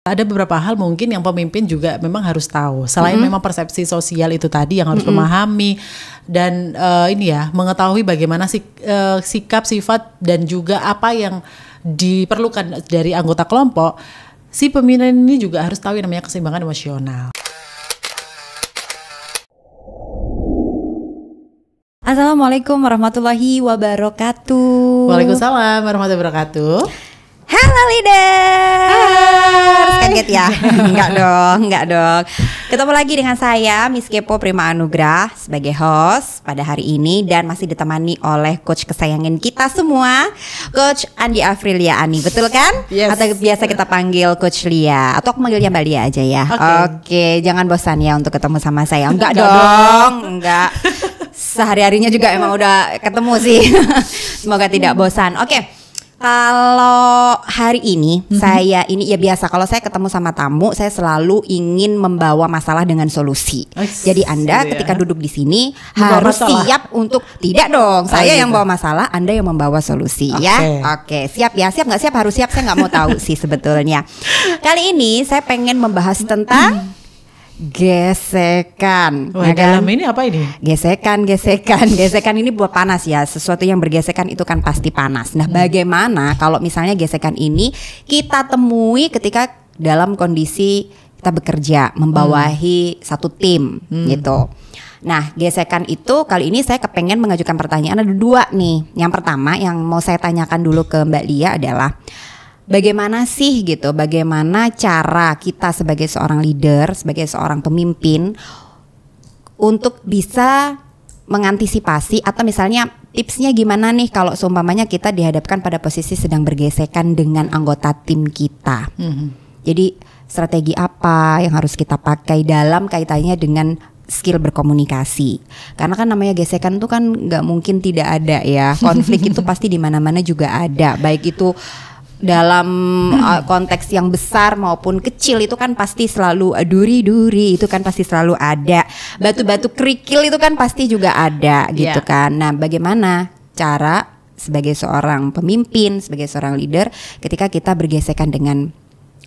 Ada beberapa hal mungkin yang pemimpin juga memang harus tahu. Selain memang persepsi sosial itu tadi yang harus memahami dan mengetahui bagaimana sikap, sifat dan juga apa yang diperlukan dari anggota kelompok. Si pemimpin ini juga harus tahu yang namanya keseimbangan emosional. Assalamualaikum warahmatullahi wabarakatuh. Waalaikumsalam warahmatullahi wabarakatuh. Halo leaders. Kaget ya? Enggak dong. Ketemu lagi dengan saya Miss Kepo Prima Anugrah sebagai host pada hari ini dan masih ditemani oleh coach kesayangan kita semua, Coach Andi Afrilia Ani, betul kan? Yes. Atau biasa kita panggil Coach Lia, atau aku manggilnya Mbak Lia aja ya. Oke, jangan bosan ya untuk ketemu sama saya. Enggak dong, enggak. Sehari-harinya juga emang udah ketemu sih. Semoga tidak bosan. Oke. Kalau hari ini saya ini ya biasa kalau saya ketemu sama tamu saya selalu ingin membawa masalah dengan solusi. Jadi Anda ketika duduk di sini harus siap untuk tidak dong. Saya yang bawa masalah, Anda yang membawa solusi ya. Oke, siap ya. Siap nggak siap? Harus siap. Saya nggak mau tahu sih sebetulnya. Kali ini saya pengen membahas tentang gesekan. Wah, dalam ini apa ini? Gesekan ini buat panas ya. Sesuatu yang bergesekan itu kan pasti panas. Nah, bagaimana kalau misalnya gesekan ini kita temui ketika dalam kondisi kita bekerja membawahi satu tim gitu. Nah, gesekan itu kali ini saya kepengen mengajukan pertanyaan, ada dua nih. Yang pertama yang mau saya tanyakan dulu ke Mbak Lia adalah bagaimana sih gitu, bagaimana cara kita sebagai seorang leader, sebagai seorang pemimpin untuk bisa mengantisipasi atau misalnya tipsnya gimana nih kalau seumpamanya kita dihadapkan pada posisi sedang bergesekan dengan anggota tim kita. Jadi strategi apa yang harus kita pakai dalam kaitannya dengan skill berkomunikasi. Karena kan namanya gesekan itu kan nggak mungkin tidak ada ya. Konflik itu pasti di mana-mana juga ada. Baik itu dalam konteks yang besar maupun kecil itu kan pasti selalu duri-duri itu kan pasti selalu ada, batu-batu kerikil itu kan pasti juga ada gitu kan. Nah, bagaimana cara sebagai seorang pemimpin, sebagai seorang leader ketika kita bergesekan dengan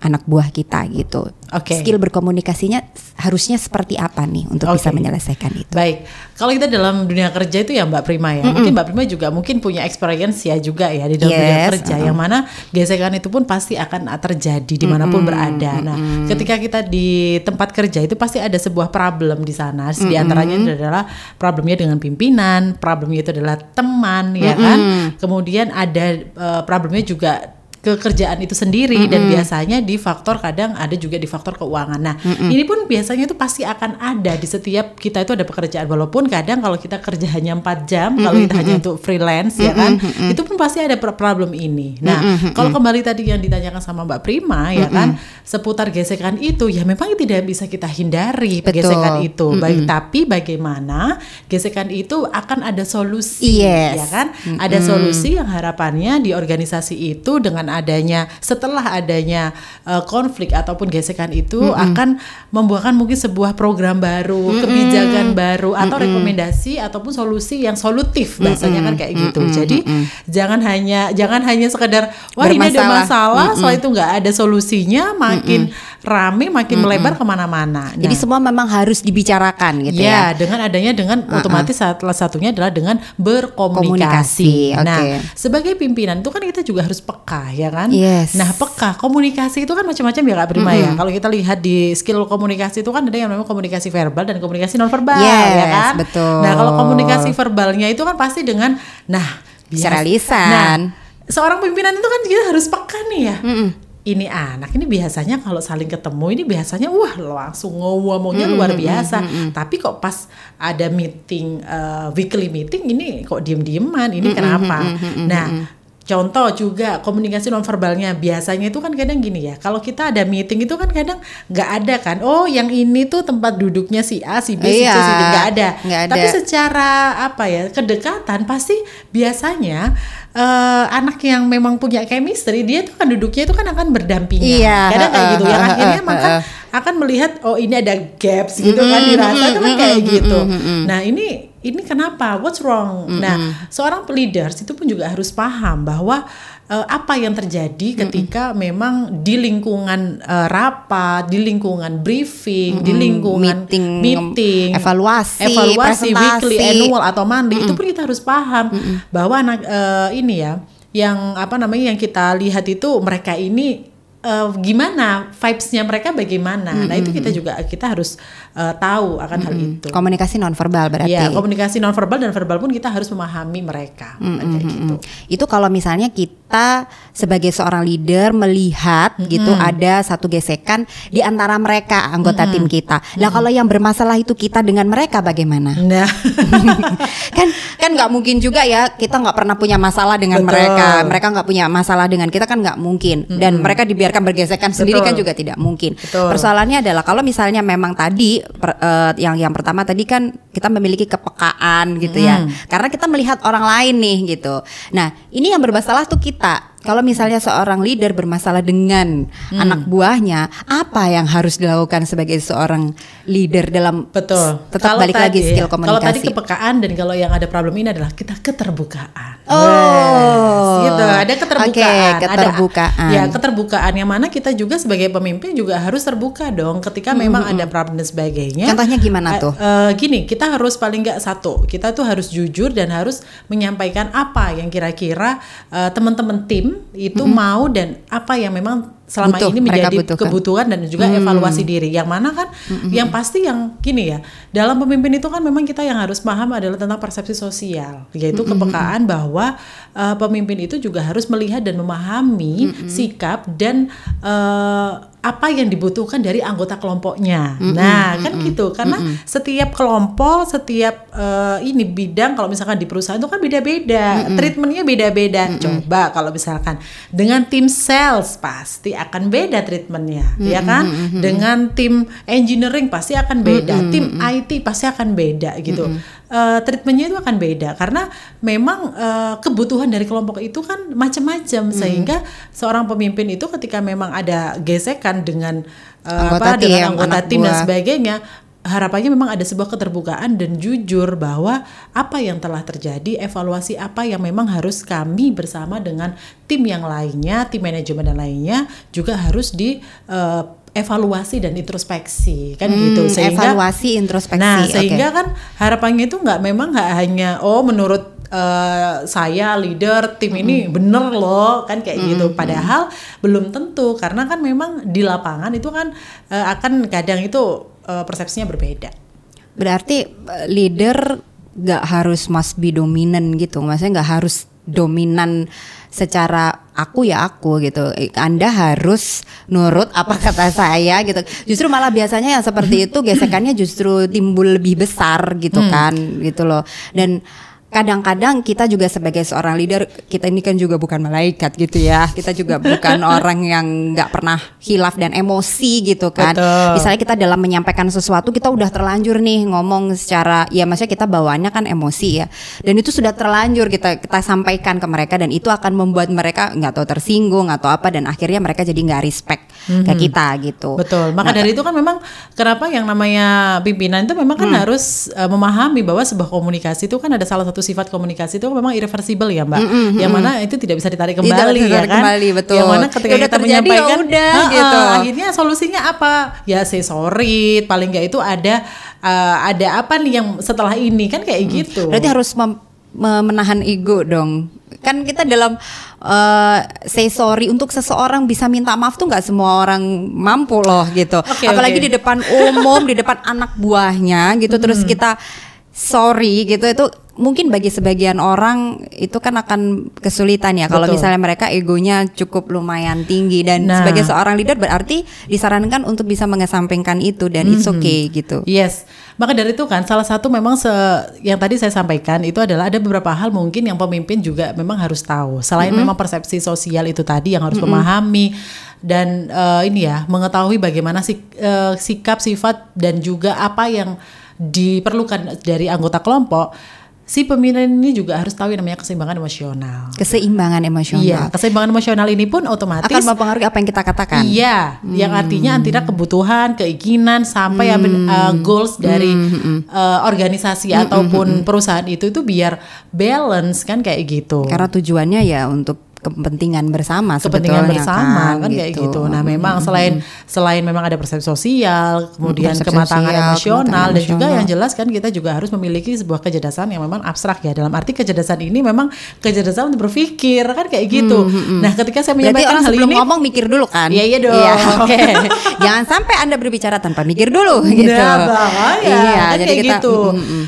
anak buah kita gitu. Skill berkomunikasinya harusnya seperti apa nih untuk bisa menyelesaikan itu. Baik, kalau kita dalam dunia kerja itu ya Mbak Prima ya, mungkin Mbak Prima juga mungkin punya experience ya juga ya di dalam dunia kerja, yang mana gesekan itu pun pasti akan terjadi dimanapun berada. Nah, ketika kita di tempat kerja itu pasti ada sebuah problem di sana. Di antaranya itu adalah problemnya dengan pimpinan, problemnya itu adalah teman, ya kan. Kemudian ada problemnya juga kekerjaan itu sendiri dan biasanya di faktor kadang ada juga di faktor keuangan. Nah, ini pun biasanya itu pasti akan ada di setiap kita itu ada pekerjaan, walaupun kadang kalau kita kerja hanya 4 jam, kalau kita hanya untuk freelance ya kan, itu pun pasti ada problem ini. Nah, kalau kembali tadi yang ditanyakan sama Mbak Prima ya kan, seputar gesekan itu ya memang tidak bisa kita hindari gesekan itu. Tapi bagaimana gesekan itu akan ada solusi ya kan? Ada solusi yang harapannya di organisasi itu dengan setelah adanya konflik ataupun gesekan itu akan membuahkan mungkin sebuah program baru, kebijakan baru atau rekomendasi ataupun solusi yang solutif bahasanya kan kayak gitu. Jadi jangan hanya sekedar wah ini ada masalah, soal itu nggak ada solusinya, makin rame makin melebar kemana-mana. Jadi semua memang harus dibicarakan gitu ya. Dengan otomatis salah satunya adalah dengan berkomunikasi. Nah, sebagai pimpinan itu kan kita juga harus peka ya kan. Nah, peka komunikasi itu kan macam-macam ya Kak Prima ya. Kalau kita lihat di skill komunikasi itu kan ada yang namanya komunikasi verbal dan komunikasi nonverbal ya kan. Betul. Nah, kalau komunikasi verbalnya itu kan pasti dengan secara lisan. Nah, seorang pimpinan itu kan kita harus peka nih ya. Ini anak ini biasanya kalau saling ketemu ini biasanya wah langsung ngomongnya luar biasa. Tapi kok pas ada meeting weekly meeting ini kok diem-dieman, ini kenapa? Nah, contoh juga komunikasi nonverbalnya biasanya itu kan kadang gini ya, kalau kita ada meeting itu kan kadang nggak ada kan, oh yang ini tuh tempat duduknya si A, si B, si C, si D, nggak ada. Tapi secara kedekatan pasti biasanya anak yang memang punya chemistry dia tuh kan duduknya itu kan akan berdampingan, kadang kayak gitu, yang akhirnya maka akan melihat oh ini ada gaps gitu kan dirasa itu kan kayak gitu. Nah ini kenapa? What's wrong? Nah, seorang leaders itu pun juga harus paham bahwa apa yang terjadi ketika memang di lingkungan rapat, di lingkungan briefing, di lingkungan meeting, evaluasi weekly, annual atau monthly, itu pun kita harus paham bahwa ini ya, yang yang kita lihat itu mereka ini gimana vibes-nya mereka bagaimana. Nah itu kita harus tahu akan hal itu. Komunikasi nonverbal berarti. Ya, komunikasi nonverbal dan verbal pun kita harus memahami mereka. Gitu. Itu kalau misalnya kita sebagai seorang leader melihat gitu ada satu gesekan di antara mereka anggota tim kita. Nah kalau yang bermasalah itu kita dengan mereka bagaimana? Nah. kan nggak mungkin juga ya, kita nggak pernah punya masalah dengan mereka nggak punya masalah dengan kita, kan nggak mungkin. Dan mereka dibiarkan bergesekan sendiri kan juga tidak mungkin. Persoalannya adalah kalau misalnya memang tadi yang pertama tadi kan kita memiliki kepekaan gitu ya, karena kita melihat orang lain nih gitu. Nah ini yang bermasalah tuh kita. Kalau misalnya seorang leader bermasalah dengan anak buahnya, apa yang harus dilakukan sebagai seorang leader dalam tetap kalau balik lagi skill komunikasi. Kalau tadi kepekaan, dan kalau yang ada problem ini adalah kita keterbukaan. Gitu. Ada keterbukaan. Keterbukaan. Ya, keterbukaan yang mana kita juga sebagai pemimpin juga harus terbuka dong ketika memang ada problem dan sebagainya. Contohnya gimana tuh? Gini, kita harus paling nggak kita tuh harus jujur dan harus menyampaikan apa yang kira-kira teman-teman tim itu mau dan apa yang memang selama ini menjadi kebutuhan dan juga evaluasi diri. Yang mana kan yang pasti yang gini ya, dalam pemimpin itu kan memang kita yang harus paham adalah tentang persepsi sosial, yaitu kepekaan bahwa pemimpin itu juga harus melihat dan memahami sikap dan apa yang dibutuhkan dari anggota kelompoknya. Nah kan gitu, karena setiap kelompok, setiap ini bidang, kalau misalkan di perusahaan itu kan beda-beda, treatmentnya beda-beda. Coba kalau misalkan dengan tim sales pasti akan beda treatmentnya, ya kan? Dengan tim engineering pasti akan beda, tim IT pasti akan beda gitu. Treatmentnya itu akan beda karena memang kebutuhan dari kelompok itu kan macam-macam, sehingga seorang pemimpin itu ketika memang ada gesekan dengan anggota tim dan sebagainya, harapannya memang ada sebuah keterbukaan dan jujur bahwa apa yang telah terjadi, evaluasi apa yang memang harus kami bersama dengan tim yang lainnya, tim manajemen dan lainnya juga harus di evaluasi dan introspeksi kan gitu, sehingga evaluasi introspeksi. Nah sehingga kan harapannya itu nggak hanya menurut saya leader tim ini bener loh kan kayak gitu, padahal belum tentu, karena kan memang di lapangan itu kan akan kadang itu persepsinya berbeda. Berarti leader nggak harus must be dominan gitu, maksudnya nggak harus dominan secara aku ya aku gitu. Anda harus nurut apa kata saya gitu. Justru malah biasanya yang seperti itu gesekannya justru timbul lebih besar gitu kan gitu loh. Dan kadang-kadang kita juga sebagai seorang leader, kita ini kan juga bukan malaikat gitu ya. Kita juga bukan orang yang nggak pernah hilaf dan emosi gitu kan. Betul. Misalnya kita dalam menyampaikan sesuatu kita udah terlanjur nih ngomong secara, ya maksudnya kita bawaannya kan emosi ya. Dan itu sudah terlanjur kita sampaikan ke mereka, dan itu akan membuat mereka nggak tahu tersinggung atau apa, dan akhirnya mereka jadi nggak respect ke kita gitu. Betul. Maka dari itu kan memang kenapa yang namanya pimpinan itu memang kan harus memahami bahwa sebuah komunikasi itu kan ada salah satu sifat komunikasi itu memang irreversible ya Mbak, yang mana itu tidak bisa ditarik kembali ya kan, betul. Yang mana ketika kita menyampaikan gitu. akhirnya solusinya apa ya, say sorry, paling nggak itu ada apa nih yang setelah ini kan kayak gitu. Berarti harus menahan ego dong. Kan kita dalam say sorry untuk seseorang bisa minta maaf tuh nggak semua orang mampu loh gitu. Apalagi di depan umum, di depan anak buahnya gitu, terus kita sorry gitu, itu mungkin bagi sebagian orang itu kan akan kesulitan ya kalau misalnya mereka egonya cukup lumayan tinggi, dan sebagai seorang leader berarti disarankan untuk bisa mengesampingkan itu, dan it's okay gitu. Yes, maka dari itu kan salah satu memang yang tadi saya sampaikan itu adalah ada beberapa hal mungkin yang pemimpin juga memang harus tahu, selain memang persepsi sosial itu tadi yang harus memahami dan ini ya, mengetahui bagaimana sikap, sifat dan juga apa yang diperlukan dari anggota kelompok. Si pemimpin ini juga harus tahu yang namanya keseimbangan emosional. Keseimbangan emosional. Iya, keseimbangan emosional ini pun otomatis akan mempengaruhi apa yang kita katakan. Iya, yang artinya antara kebutuhan, keinginan sampai goals dari organisasi ataupun perusahaan itu biar balance kan kayak gitu. Karena tujuannya ya untuk kepentingan bersama kepentingan sebetulnya bersama kan kayak gitu. Nah, memang selain memang ada persepsi sosial, kemudian persepsi kematangan sosial, emosional kematangan dan juga emosional. yang jelas kan kita juga harus memiliki sebuah kecerdasan yang memang abstrak ya. Dalam arti kecerdasan ini memang kecerdasan untuk berpikir kan kayak gitu. Nah, ketika saya Berarti menyampaikan orang hal sebelum ini ngomong mikir dulu kan? Iya dong. Oke. Jangan sampai Anda berbicara tanpa mikir dulu gitu. Nah, bahaya. Iya, Kan jadi kayak kita gitu.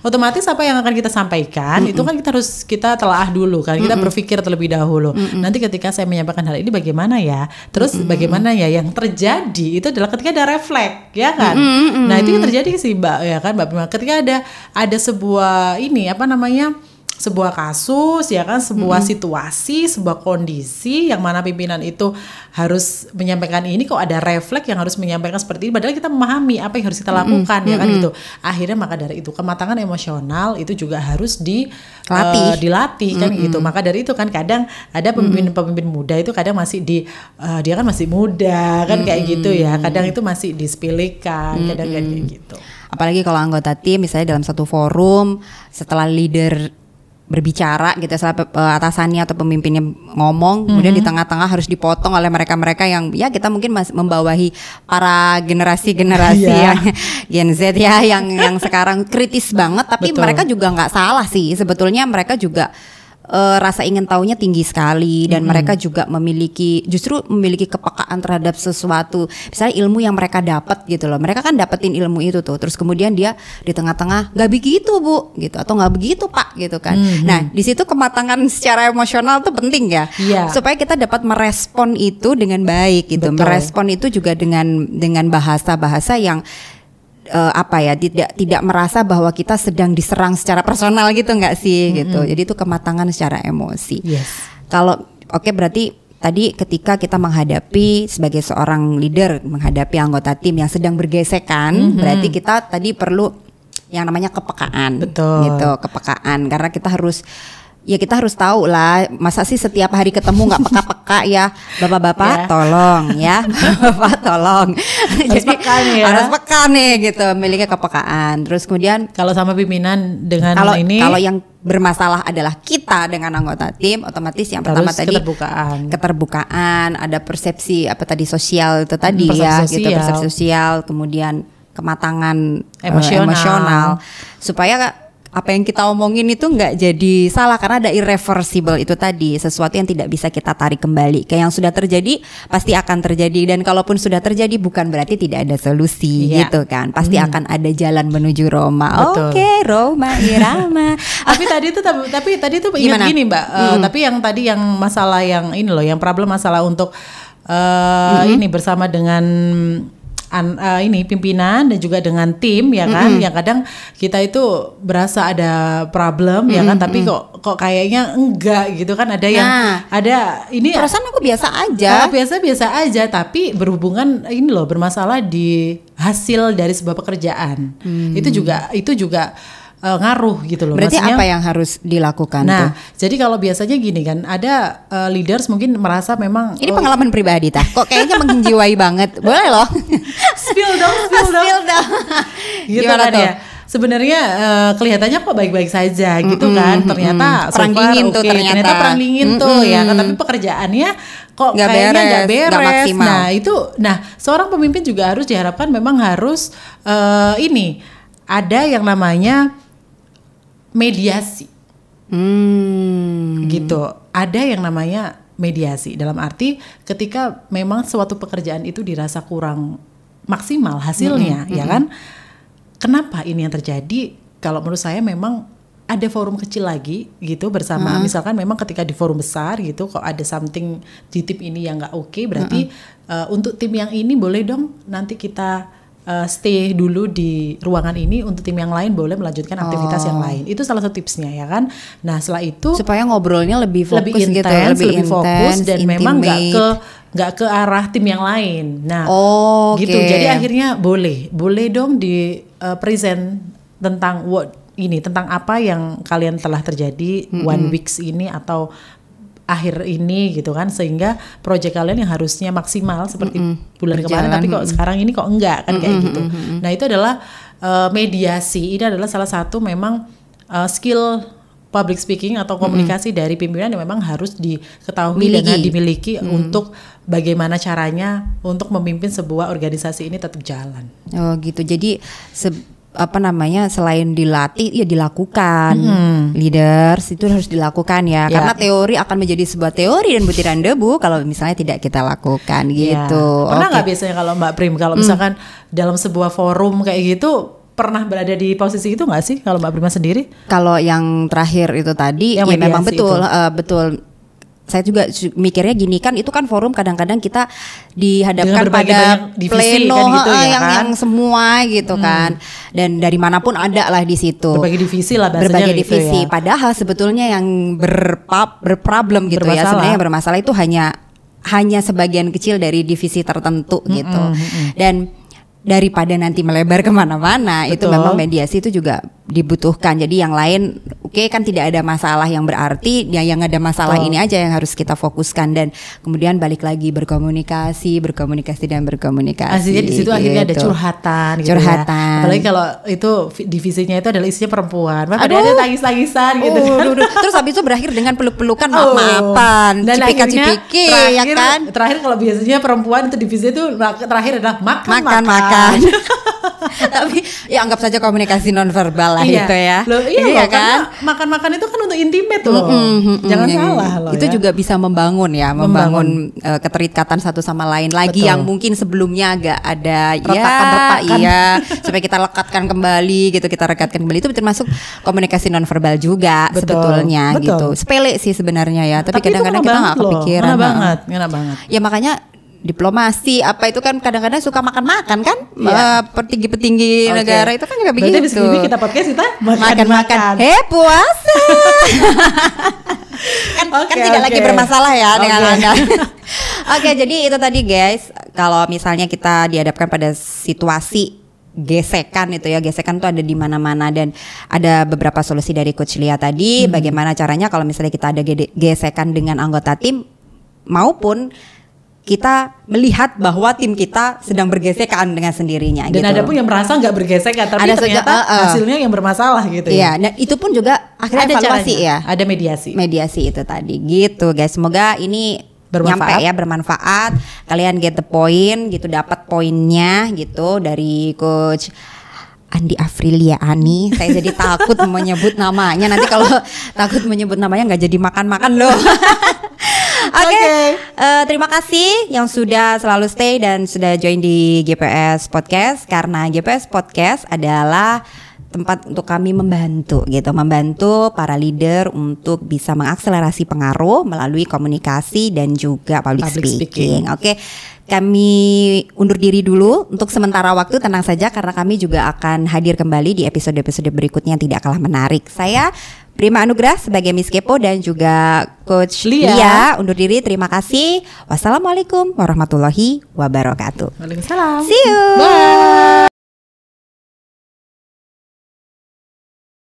Otomatis apa yang akan kita sampaikan itu kan kita telaah dulu kan. Kita berpikir terlebih dahulu. Nanti ketika saya menyampaikan hal ini bagaimana ya? Terus bagaimana ya yang terjadi itu adalah ketika ada refleks, ya kan? Nah, itu yang terjadi sih, Mbak, ya kan, Mbak Prima. Ketika ada sebuah sebuah kasus ya kan, sebuah situasi, sebuah kondisi yang mana pimpinan itu harus menyampaikan ini, kok ada refleks yang harus menyampaikan seperti ini, padahal kita memahami apa yang harus kita lakukan ya kan gitu. Akhirnya maka dari itu kematangan emosional itu juga harus dilatih kan gitu. Maka dari itu kan kadang ada pemimpin muda itu kadang masih dia kan masih muda kan kayak gitu ya. Kadang itu masih disepelekan, kadang kayak gitu. Apalagi kalau anggota tim misalnya dalam satu forum setelah leader berbicara gitu, setelah atasannya atau pemimpinnya ngomong, kemudian di tengah-tengah harus dipotong oleh mereka-mereka yang ya kita mungkin masih membawahi para generasi-generasi yang Gen Z ya, yang sekarang kritis banget, tapi Betul. mereka juga nggak salah sih sebetulnya. Mereka juga rasa ingin tahunya tinggi sekali, dan mereka juga memiliki kepekaan terhadap sesuatu. Misalnya ilmu yang mereka dapat gitu loh, mereka kan dapetin ilmu itu tuh, terus kemudian dia di tengah-tengah nggak begitu Bu gitu, atau nggak begitu Pak gitu kan. Nah di situ kematangan secara emosional tuh penting ya, supaya kita dapat merespon itu dengan baik gitu. Betul. Merespon itu juga dengan bahasa-bahasa yang tidak merasa bahwa kita sedang diserang secara personal gitu, nggak sih gitu. Jadi itu kematangan secara emosi. Kalau berarti tadi ketika kita menghadapi sebagai seorang leader, menghadapi anggota tim yang sedang bergesekan, berarti kita tadi perlu yang namanya kepekaan. Betul. Gitu, kepekaan, karena kita harus tahu lah, masa sih setiap hari ketemu nggak peka-peka ya, bapak-bapak tolong ya, bapak tolong. Harus peka nih ya. Harus peka nih gitu, miliki kepekaan. Terus kemudian kalau sama pimpinan dengan kalau yang bermasalah adalah kita dengan anggota tim, otomatis yang pertama tadi keterbukaan, ada persepsi sosial itu tadi gitu, persepsi sosial, kemudian kematangan emosional, supaya apa yang kita omongin itu nggak jadi salah, karena ada irreversible itu tadi, sesuatu yang tidak bisa kita tarik kembali. Kayak yang sudah terjadi pasti akan terjadi, dan kalaupun sudah terjadi bukan berarti tidak ada solusi gitu kan. Pasti akan ada jalan menuju Roma. Oke, Roma Irama. Tapi tadi tuh ingat gini Mbak, tapi yang masalah yang ini loh, yang problem masalah untuk ini bersama dengan ini pimpinan dan juga dengan tim ya kan, yang kadang kita itu berasa ada problem ya kan, tapi kok kayaknya enggak gitu kan, ada yang ada ini perasaan aku biasa aja, tapi berhubungan ini loh, bermasalah di hasil dari sebuah pekerjaan. Itu juga ngaruh gitu loh. Berarti maksudnya, apa yang harus dilakukan tuh? Jadi kalau biasanya gini kan, ada leaders mungkin merasa memang ini pengalaman pribadi kok kayaknya menjiwai banget. Boleh loh. Spill dong. Gitu Gimana kan tuh? ya. Sebenarnya kelihatannya kok baik-baik saja gitu kan. Ternyata perang dingin tuh ternyata perang dingin tuh ya kan, tapi pekerjaannya kok kayaknya nggak beres. Gak maksimal. Nah seorang pemimpin juga harus diharapkan memang harus ada yang namanya mediasi. Gitu. Ada yang namanya mediasi, dalam arti ketika memang suatu pekerjaan itu dirasa kurang maksimal hasilnya, ya kan? Kenapa ini yang terjadi? Kalau menurut saya memang ada forum kecil lagi gitu bersama, misalkan memang ketika di forum besar gitu kok ada something di tim ini yang nggak oke, berarti untuk tim yang ini boleh dong nanti kita stay dulu di ruangan ini, untuk tim yang lain boleh melanjutkan aktivitas yang lain. Itu salah satu tipsnya ya kan. Nah setelah itu supaya ngobrolnya lebih fokus lebih intens, lebih fokus, dan memang nggak ke arah tim yang lain. Nah gitu. Jadi akhirnya boleh dong di present tentang tentang apa yang kalian telah terjadi one weeks ini atau akhir ini gitu kan, sehingga proyek kalian yang harusnya maksimal seperti bulan kemarin tapi kok sekarang ini kok enggak kan kayak gitu. Nah itu adalah mediasi, ini adalah salah satu memang skill public speaking atau komunikasi dari pimpinan yang memang harus diketahui dan dimiliki untuk bagaimana caranya untuk memimpin sebuah organisasi ini tetap jalan. Oh gitu. Jadi selain dilatih ya dilakukan. Leaders itu harus dilakukan ya. Karena teori akan menjadi sebuah teori dan butiran debu kalau misalnya tidak kita lakukan gitu. Pernah nggak biasanya kalau Mbak Prim kalau misalkan dalam sebuah forum kayak gitu pernah berada di posisi itu nggak sih kalau Mbak Prima sendiri? Kalau yang terakhir itu tadi ya memang betul betul. Saya juga mikirnya gini kan, itu kan forum kadang-kadang kita dihadapkan pada pleno kan gitu, yang semua gitu kan, dan dari manapun ada lah di situ. Berbagai divisi lah bahasanya. Berbagai divisi. Gitu ya. Padahal sebetulnya yang berproblem gitu ya, sebenarnya yang bermasalah itu hanya sebagian kecil dari divisi tertentu gitu. Dan daripada nanti melebar kemana-mana, itu memang mediasi itu juga dibutuhkan. Jadi yang lain kan tidak ada masalah yang berarti, yang ada masalah ini aja yang harus kita fokuskan, dan kemudian balik lagi berkomunikasi. Aslinya di situ akhirnya ada curhatan gitu ya. Apalagi kalau itu divisinya itu adalah isinya perempuan. Ada tangis-tangisan gitu. Terus habis itu berakhir dengan peluk-pelukan, maaf-maafan, cipika-cipiki ya kan. Terakhir kalau biasanya perempuan itu divisinya itu terakhir adalah makan. Tapi ya anggap saja komunikasi nonverbal lah itu ya. Iya kan? Makan-makan itu kan untuk intimate loh. Jangan salah loh. Itu juga bisa membangun keterikatan satu sama lain lagi yang mungkin sebelumnya agak ada retakan supaya kita rekatkan kembali gitu, kita rekatkan kembali. Itu termasuk komunikasi nonverbal juga sebetulnya gitu. Sepele sih sebenarnya ya, tapi kadang-kadang kita nggak kepikiran. Ngena banget. Ya makanya diplomasi apa itu kan kadang-kadang suka makan-makan kan, petinggi-petinggi negara itu kan juga begitu. Berarti abis kita podcast kita makan-makan. Puasa. kan tidak lagi bermasalah ya dengan Anda. Jadi itu tadi guys, kalau misalnya kita dihadapkan pada situasi gesekan itu ya, gesekan tuh ada di mana-mana, dan ada beberapa solusi dari Coach Lia tadi. Bagaimana caranya kalau misalnya kita ada gesekan dengan anggota tim, maupun kita melihat bahwa tim kita sedang bergesekan dengan sendirinya. Dan ada pun yang merasa nggak bergesekan, tapi ternyata hasilnya yang bermasalah gitu ya. Dan itu pun juga akhirnya ada evaluasi caranya. Ada mediasi itu tadi gitu guys. Semoga ini bermanfaat. Kalian get the point gitu, dapat poinnya gitu dari Coach Andi Afrilia Ani. Saya jadi takut menyebut namanya. Nanti kalau takut menyebut namanya nggak jadi makan-makan loh. Oke. Terima kasih yang sudah selalu stay dan sudah join di GPS Podcast, karena GPS Podcast adalah tempat untuk kami membantu para leader untuk bisa mengakselerasi pengaruh melalui komunikasi dan juga public speaking. Oke. Kami undur diri dulu untuk sementara waktu, tenang saja karena kami juga akan hadir kembali di episode-episode berikutnya yang tidak kalah menarik. Saya Prima Anugrah sebagai Miss Kepo dan juga Coach Lia undur diri. Terima kasih. Wassalamualaikum warahmatullahi wabarakatuh. Waalaikumsalam. See you. Bye.